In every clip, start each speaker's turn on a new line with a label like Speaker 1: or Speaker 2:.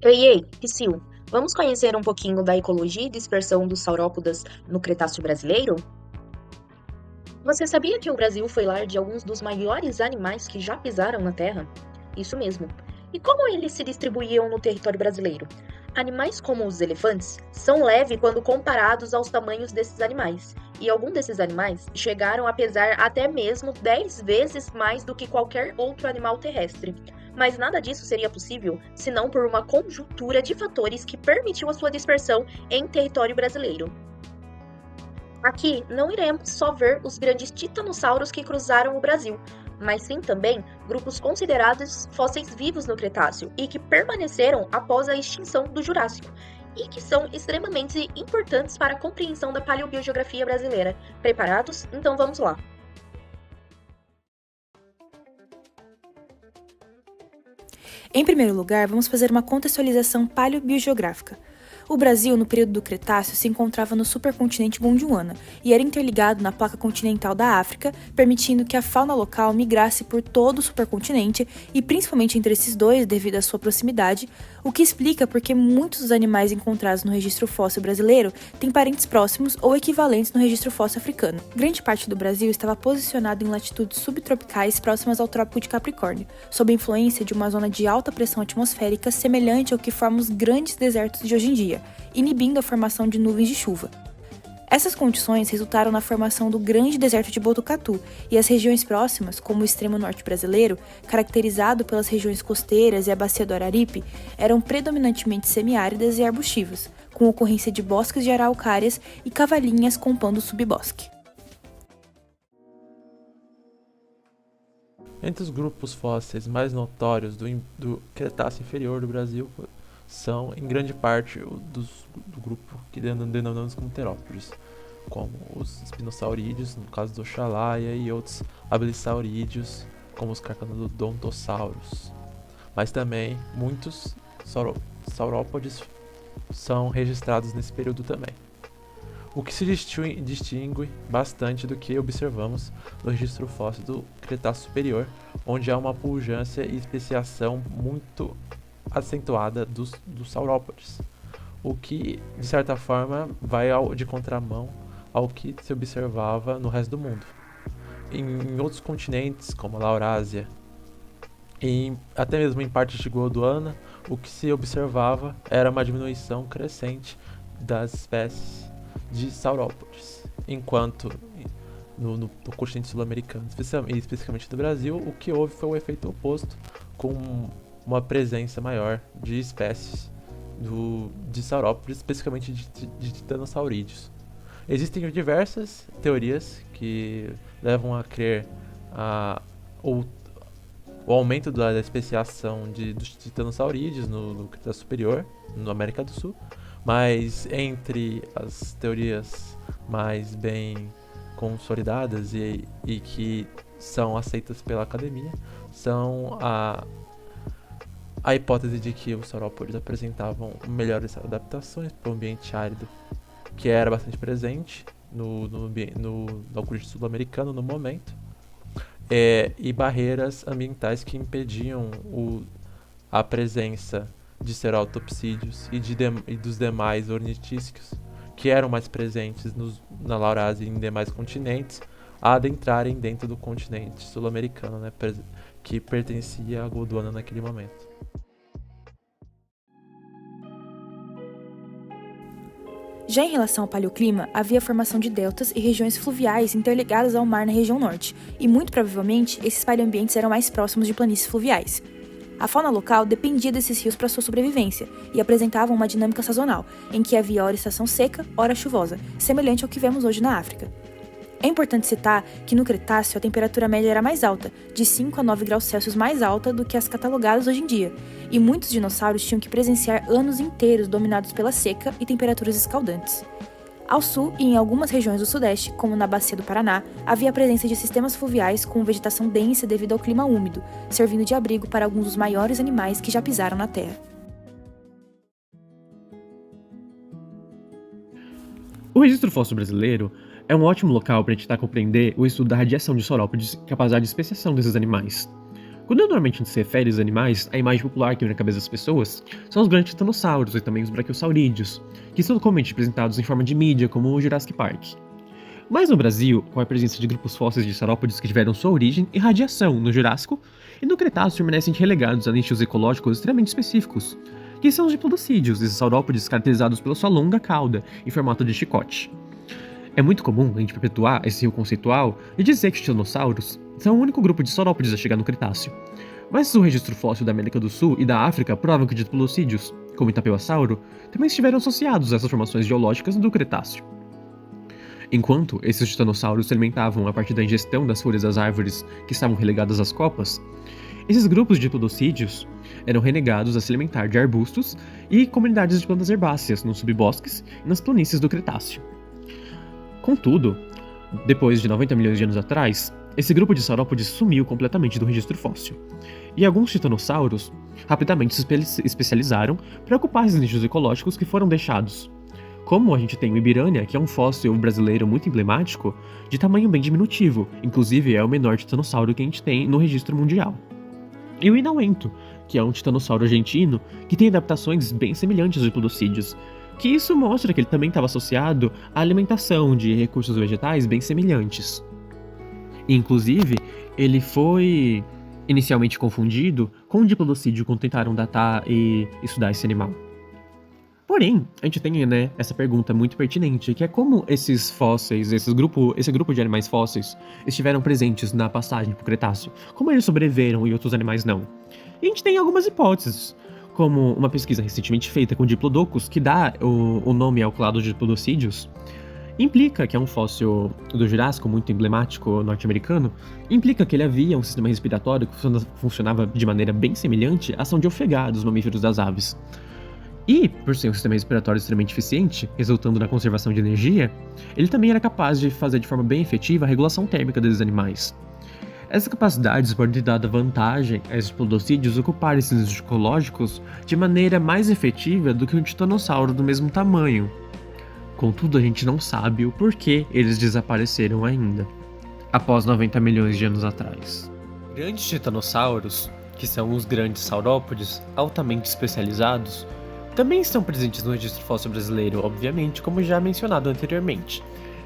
Speaker 1: Ei, Psyu, vamos conhecer um pouquinho da ecologia e dispersão dos saurópodas no Cretáceo brasileiro? Você sabia que o Brasil foi lar de alguns dos maiores animais que já pisaram na Terra? Isso mesmo. E como eles se distribuíam no território brasileiro? Animais como os elefantes são leves quando comparados aos tamanhos desses animais, e alguns desses animais chegaram a pesar até mesmo 10 vezes mais do que qualquer outro animal terrestre. Mas nada disso seria possível senão por uma conjuntura de fatores que permitiu a sua dispersão em território brasileiro. Aqui não iremos só ver os grandes titanossauros que cruzaram o Brasil, mas sim também grupos considerados fósseis vivos no Cretáceo e que permaneceram após a extinção do Jurássico, e que são extremamente importantes para a compreensão da paleobiogeografia brasileira. Preparados? Então vamos lá!
Speaker 2: Em primeiro lugar, vamos fazer uma contextualização paleobiogeográfica. O Brasil, no período do Cretáceo, se encontrava no supercontinente Gondwana e era interligado na placa continental da África, permitindo que a fauna local migrasse por todo o supercontinente e principalmente entre esses dois devido à sua proximidade, o que explica porque muitos dos animais encontrados no registro fóssil brasileiro têm parentes próximos ou equivalentes no registro fóssil africano. Grande parte do Brasil estava posicionado em latitudes subtropicais próximas ao Trópico de Capricórnio, sob a influência de uma zona de alta pressão atmosférica semelhante ao que forma os grandes desertos de hoje em dia, inibindo a formação de nuvens de chuva. Essas condições resultaram na formação do grande deserto de Botucatu e as regiões próximas, como o extremo norte brasileiro, caracterizado pelas regiões costeiras e a bacia do Araripe, eram predominantemente semiáridas e arbustivas, com ocorrência de bosques de araucárias e cavalinhas compondo o subbosque.
Speaker 3: Entre os grupos fósseis mais notórios do Cretáceo inferior do Brasil são, em grande parte, do grupo que denominamos como terópodes, como os espinosaurídeos, no caso do Oxalaia, e outros abelissaurídeos, como os carcanodontosauros. Mas também muitos saurópodes são registrados nesse período também. O que se distingue bastante do que observamos no registro fóssil do Cretáceo superior, onde há uma pujança e especiação muito acentuada dos saurópodes, o que, de certa forma, vai de contramão ao que se observava no resto do mundo. Em outros continentes, como a Laurásia, e até mesmo em partes de Gondwana, o que se observava era uma diminuição crescente das espécies de saurópodes, enquanto no continente sul-americano, especificamente no Brasil, o que houve foi o efeito oposto, com uma presença maior de espécies de saurópodes, especificamente de titanosaurídeos. Existem diversas teorias que levam a crer o aumento da especiação dos titanosaurídeos no Cretáceo superior, na América do Sul, mas entre as teorias mais bem consolidadas e que são aceitas pela academia são a hipótese de que os saurópodes apresentavam melhores adaptações para o ambiente árido, que era bastante presente no continente sul-americano no momento, e barreiras ambientais que impediam a presença de ceratopsídeos e dos demais ornitícios, que eram mais presentes na Laurásia e em demais continentes, a adentrarem dentro do continente sul-americano, né, que pertencia a Gondwana naquele momento.
Speaker 2: Já em relação ao paleoclima, havia a formação de deltas e regiões fluviais interligadas ao mar na região norte, e muito provavelmente esses paleoambientes eram mais próximos de planícies fluviais. A fauna local dependia desses rios para sua sobrevivência e apresentavam uma dinâmica sazonal, em que havia ora estação seca, ora chuvosa, semelhante ao que vemos hoje na África. É importante citar que no Cretáceo a temperatura média era mais alta, de 5 a 9 graus Celsius mais alta do que as catalogadas hoje em dia, e muitos dinossauros tinham que presenciar anos inteiros dominados pela seca e temperaturas escaldantes. Ao sul e em algumas regiões do sudeste, como na bacia do Paraná, havia a presença de sistemas fluviais com vegetação densa devido ao clima úmido, servindo de abrigo para alguns dos maiores animais que já pisaram na Terra.
Speaker 4: O registro fóssil brasileiro é um ótimo local para a gente tentar compreender o estudo da radiação de saurópodes e a capacidade de especiação desses animais. Quando normalmente a gente se refere aos animais, a imagem popular que vem na cabeça das pessoas são os grandes titanossauros e também os braquiosaurídeos, que são comumente representados em forma de mídia, como o Jurassic Park. Mas no Brasil, com a presença de grupos fósseis de saurópodes que tiveram sua origem e radiação no Jurássico, e no Cretáceo permanecem relegados a nichos ecológicos extremamente específicos, que são os diplodocídeos, esses saurópodes caracterizados pela sua longa cauda em formato de chicote. É muito comum a gente perpetuar esse rio conceitual e dizer que os titanossauros são o único grupo de saurópodes a chegar no Cretáceo. Mas o registro fóssil da América do Sul e da África provam que diplodocídeos, como o Itapeuasauro, também estiveram associados a essas formações geológicas do Cretáceo. Enquanto esses titanossauros se alimentavam a partir da ingestão das folhas das árvores que estavam relegadas às copas, esses grupos de diplodocídeos eram renegados a se alimentar de arbustos e comunidades de plantas herbáceas nos subbosques e nas planícies do Cretáceo. Contudo, depois de 90 milhões de anos atrás, esse grupo de saurópodes sumiu completamente do registro fóssil, e alguns titanossauros rapidamente se especializaram para ocupar esses nichos ecológicos que foram deixados. Como a gente tem o Ibirânia, que é um fóssil brasileiro muito emblemático, de tamanho bem diminutivo, inclusive é o menor titanossauro que a gente tem no registro mundial. E o Inauento, que é um titanossauro argentino que tem adaptações bem semelhantes aos diplodocídeos, que isso mostra que ele também estava associado à alimentação de recursos vegetais bem semelhantes. Inclusive, ele foi inicialmente confundido com um diplodocídio quando tentaram datar e estudar esse animal. Porém, a gente tem, essa pergunta muito pertinente, que é como esses fósseis, esse grupo de animais fósseis, estiveram presentes na passagem para o Cretáceo, como eles sobreviveram e outros animais não. E a gente tem algumas hipóteses, como uma pesquisa recentemente feita com diplodocus, que dá o nome ao clado de diplodocídeos, implica que é um fóssil do Jurássico muito emblemático norte-americano, implica que ele havia um sistema respiratório que funcionava de maneira bem semelhante à ação de ofegar dos mamíferos das aves. E, por ser um sistema respiratório extremamente eficiente, resultando na conservação de energia, ele também era capaz de fazer de forma bem efetiva a regulação térmica desses animais. Essas capacidades podem ter dado vantagem a esses diplodocídeos ocupar esses nichos ecológicos de maneira mais efetiva do que um titanossauro do mesmo tamanho. Contudo, a gente não sabe o porquê eles desapareceram ainda, após 90 milhões de anos atrás. Grandes titanossauros, que são os grandes saurópodes altamente especializados, também estão presentes no registro fóssil brasileiro, obviamente, como já mencionado anteriormente,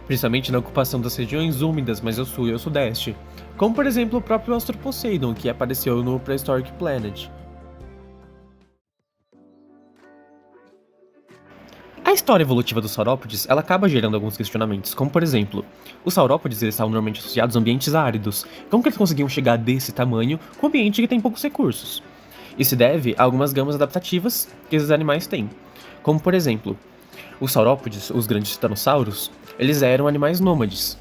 Speaker 4: principalmente na ocupação das regiões úmidas mais ao sul e ao sudeste, como por exemplo o próprio Australoposeidon, que apareceu no Prehistoric Planet. A história evolutiva dos saurópodes ela acaba gerando alguns questionamentos, como por exemplo, os saurópodes eles estavam normalmente associados a ambientes áridos, como que eles conseguiam chegar desse tamanho com um ambiente que tem poucos recursos? Isso se deve a algumas gamas adaptativas que esses animais têm, como por exemplo, os saurópodes, os grandes titanossauros, eles eram animais nômades,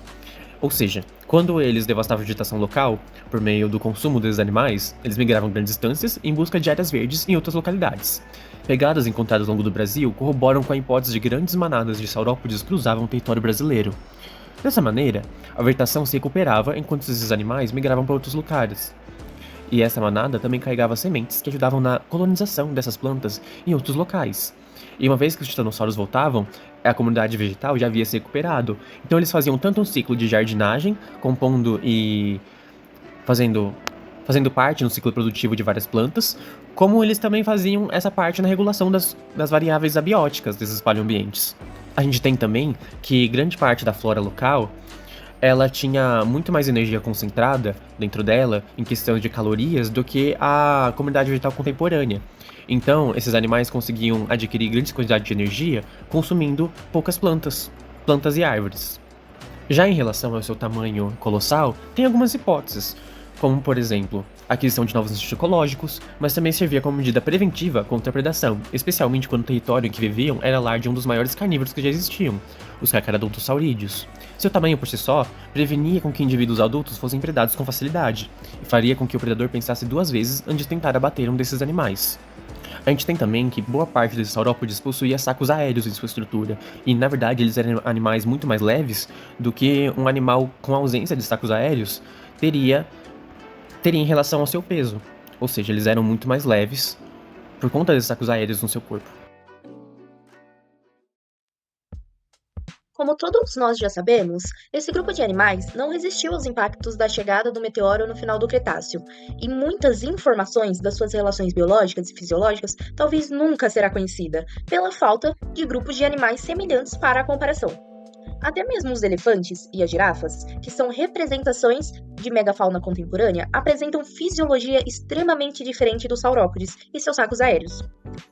Speaker 4: ou seja, quando eles devastavam a vegetação local, por meio do consumo desses animais, eles migravam grandes distâncias em busca de áreas verdes em outras localidades. Pegadas encontradas ao longo do Brasil corroboram com a hipótese de grandes manadas de saurópodes cruzavam o território brasileiro. Dessa maneira, a vegetação se recuperava enquanto esses animais migravam para outros lugares. E essa manada também carregava sementes que ajudavam na colonização dessas plantas em outros locais. E uma vez que os titanossauros voltavam, a comunidade vegetal já havia se recuperado. Então eles faziam tanto um ciclo de jardinagem, compondo e fazendo parte no ciclo produtivo de várias plantas, como eles também faziam essa parte na regulação das variáveis abióticas desses paleoambientes. A gente tem também que grande parte da flora local ela tinha muito mais energia concentrada dentro dela, em questão de calorias, do que a comunidade vegetal contemporânea. Então, esses animais conseguiam adquirir grandes quantidades de energia consumindo poucas plantas e árvores. Já em relação ao seu tamanho colossal, tem algumas hipóteses, como, por exemplo, a aquisição de novos nichos ecológicos, mas também servia como medida preventiva contra a predação, especialmente quando o território em que viviam era lar de um dos maiores carnívoros que já existiam, os carcharodontosaurídeos. Seu tamanho por si só prevenia com que indivíduos adultos fossem predados com facilidade, e faria com que o predador pensasse duas vezes antes de tentar abater um desses animais. A gente tem também que boa parte desses saurópodes possuía sacos aéreos em sua estrutura, e na verdade eles eram animais muito mais leves do que um animal com ausência de sacos aéreos teria em relação ao seu peso, ou seja, eles eram muito mais leves por conta desses sacos aéreos no seu corpo.
Speaker 1: Como todos nós já sabemos, esse grupo de animais não resistiu aos impactos da chegada do meteoro no final do Cretáceo, e muitas informações das suas relações biológicas e fisiológicas talvez nunca será conhecida, pela falta de grupos de animais semelhantes para a comparação. Até mesmo os elefantes e as girafas, que são representações de megafauna contemporânea, apresentam fisiologia extremamente diferente dos saurópodes e seus sacos aéreos.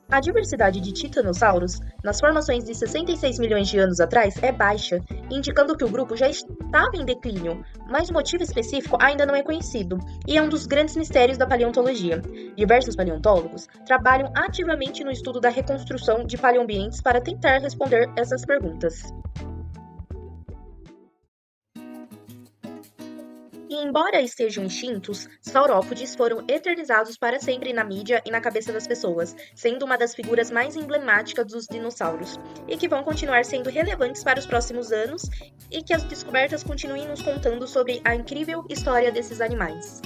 Speaker 1: A diversidade de titanossauros nas formações de 66 milhões de anos atrás é baixa, indicando que o grupo já estava em declínio, mas o motivo específico ainda não é conhecido, e é um dos grandes mistérios da paleontologia. Diversos paleontólogos trabalham ativamente no estudo da reconstrução de paleoambientes para tentar responder essas perguntas. E embora estejam extintos, saurópodes foram eternizados para sempre na mídia e na cabeça das pessoas, sendo uma das figuras mais emblemáticas dos dinossauros, e que vão continuar sendo relevantes para os próximos anos, e que as descobertas continuem nos contando sobre a incrível história desses animais.